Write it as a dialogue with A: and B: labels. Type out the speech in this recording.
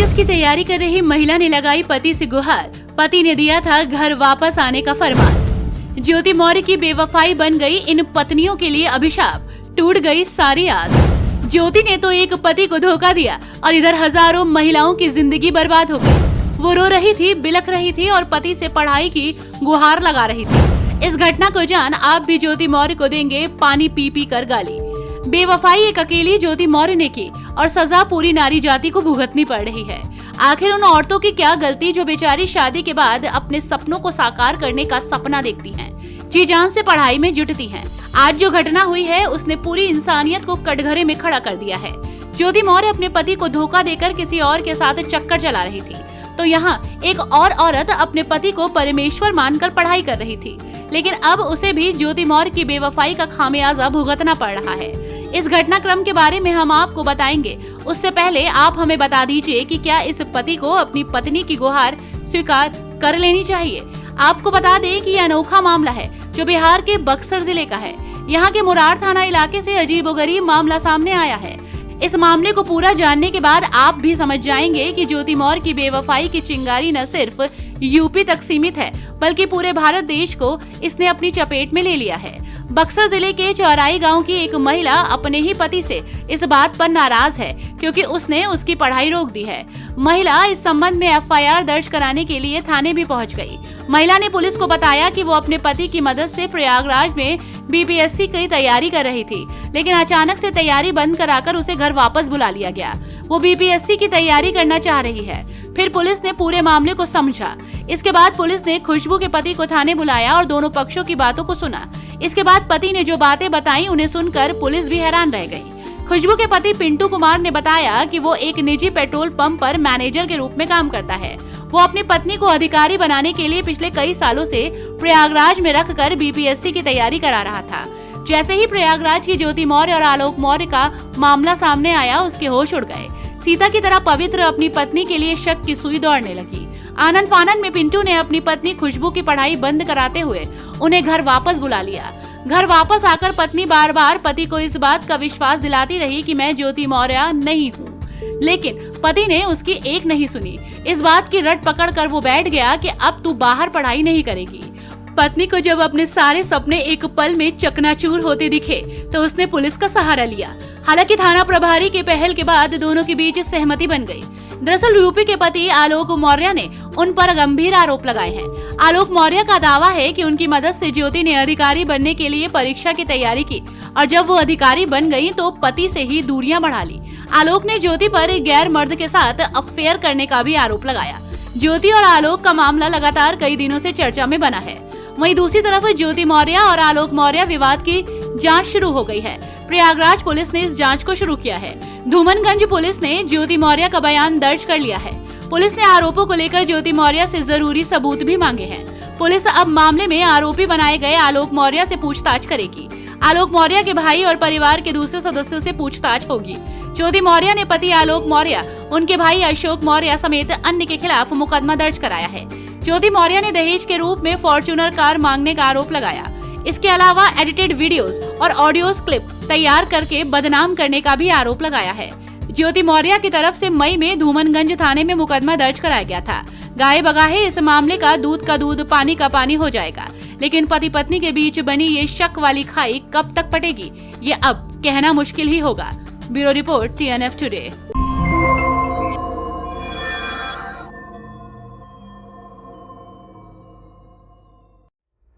A: IAS की तैयारी कर रही महिला ने लगाई पति से गुहार। पति ने दिया था घर वापस आने का फरमान। ज्योति मौर्य की बेवफाई बन गई इन पत्नियों के लिए अभिशाप। टूट गई सारी आस। ज्योति ने तो एक पति को धोखा दिया और इधर हजारों महिलाओं की जिंदगी बर्बाद हो गई। वो रो रही थी, बिलख रही थी और पति से पढ़ाई की गुहार लगा रही थी। इस घटना को जान आप भी ज्योति मौर्य को देंगे पानी पी पी कर गाली। बेवफाई एक अकेली ज्योति मौर्य ने की और सजा पूरी नारी जाति को भुगतनी पड़ रही है। आखिर उन औरतों की क्या गलती जो बेचारी शादी के बाद अपने सपनों को साकार करने का सपना देखती हैं, जी जान से पढ़ाई में जुटती हैं। आज जो घटना हुई है उसने पूरी इंसानियत को कटघरे में खड़ा कर दिया है। ज्योति मौर्य अपने पति को धोखा देकर किसी और के साथ चक्कर चला रही थी, तो यहाँ एक और औरत अपने पति को परमेश्वर मानकर पढ़ाई कर रही थी, लेकिन अब उसे भी ज्योति मौर्य की बेवफाई का खामियाजा भुगतना पड़ रहा है। इस घटनाक्रम के बारे में हम आपको बताएंगे। उससे पहले आप हमें बता दीजिए कि क्या इस पति को अपनी पत्नी की गुहार स्वीकार कर लेनी चाहिए। आपको बता दें कि यह अनोखा मामला है जो बिहार के बक्सर जिले का है। यहाँ के मुरार थाना इलाके से अजीबोगरीब मामला सामने आया है। इस मामले को पूरा जानने के बाद आप भी समझ जाएंगे कि ज्योति मौर्य की बेवफाई की चिंगारी न सिर्फ यूपी तक सीमित है, बल्कि पूरे भारत देश को इसने अपनी चपेट में ले लिया है। बक्सर जिले के चौराई गांव की एक महिला अपने ही पति से इस बात पर नाराज है क्योंकि उसने उसकी पढ़ाई रोक दी है। महिला इस संबंध में एफआईआर दर्ज कराने के लिए थाने भी पहुंच गई। महिला ने पुलिस को बताया कि वो अपने पति की मदद से प्रयागराज में बीपीएससी की तैयारी कर रही थी, लेकिन अचानक से तैयारी बंद कराकर उसे घर वापस बुला लिया गया। वो बीपीएससी की तैयारी करना चाह रही है। फिर पुलिस ने पूरे मामले को समझा। इसके बाद पुलिस ने खुशबू के पति को थाने बुलाया और दोनों पक्षों की बातों को सुना। इसके बाद पति ने जो बातें बताई उन्हें सुनकर पुलिस भी हैरान रह गई। खुशबू के पति पिंटू कुमार ने बताया कि वो एक निजी पेट्रोल पंप पर मैनेजर के रूप में काम करता है। वो अपनी पत्नी को अधिकारी बनाने के लिए पिछले कई सालों से प्रयागराज में रखकर बीपीएससी की तैयारी करा रहा था। जैसे ही प्रयागराज की ज्योति मौर्य और आलोक मौर्य का मामला सामने आया, उसके होश उड़ गए। सीता की तरह पवित्र अपनी पत्नी के लिए शक की सुई दौड़ने लगी। आनंद फानन में पिंटू ने अपनी पत्नी खुशबू की पढ़ाई बंद कराते हुए उन्हें घर वापस बुला लिया। घर वापस आकर पत्नी बार बार पति को इस बात का विश्वास दिलाती रही कि मैं ज्योति मौर्य नहीं हूँ, लेकिन पति ने उसकी एक नहीं सुनी। इस बात की रट पकड़ कर वो बैठ गया कि अब तू बाहर पढ़ाई नहीं करेगी। पत्नी को जब अपने सारे सपने एक पल में चकनाचूर होते दिखे तो उसने पुलिस का सहारा लिया। हालांकि थाना प्रभारी के पहल के बाद दोनों के बीच सहमति बन गई। दरअसल यूपी के पति आलोक मौर्य ने उन पर गंभीर आरोप लगाए हैं। आलोक मौर्य का दावा है कि उनकी मदद से ज्योति ने अधिकारी बनने के लिए परीक्षा की तैयारी की और जब वो अधिकारी बन गई तो पति से ही दूरियां बढ़ा ली। आलोक ने ज्योति पर गैर मर्द के साथ अफेयर करने का भी आरोप लगाया। ज्योति और आलोक का मामला लगातार कई दिनों से चर्चा में बना है। वहीं दूसरी तरफ ज्योति मौर्य और आलोक मौर्य विवाद की जांच शुरू हो गई है। प्रयागराज पुलिस ने इस जांच को शुरू किया है। धूमनगंज पुलिस ने ज्योति मौर्य का बयान दर्ज कर लिया है। पुलिस ने आरोपों को लेकर ज्योति मौर्य से जरूरी सबूत भी मांगे हैं। पुलिस अब मामले में आरोपी बनाए गए आलोक मौर्य से पूछताछ करेगी। आलोक मौर्य के भाई और परिवार के दूसरे सदस्यों से पूछताछ होगी। ज्योति मौर्य ने पति आलोक मौर्य, उनके भाई अशोक मौर्य समेत अन्य के खिलाफ मुकदमा दर्ज कराया है। ज्योति मौर्य ने दहेज के रूप में फॉर्च्यूनर कार मांगने का आरोप लगाया। इसके अलावा एडिटेड वीडियोस और ऑडियोस क्लिप तैयार करके बदनाम करने का भी आरोप लगाया है। ज्योति मौर्य की तरफ से मई में धूमनगंज थाने में मुकदमा दर्ज कराया गया था। गाये बगाहे इस मामले का दूध, पानी का पानी हो जाएगा, लेकिन पति पत्नी के बीच बनी ये शक वाली खाई कब तक पटेगी, ये अब कहना मुश्किल ही होगा। Bureau report TNF today.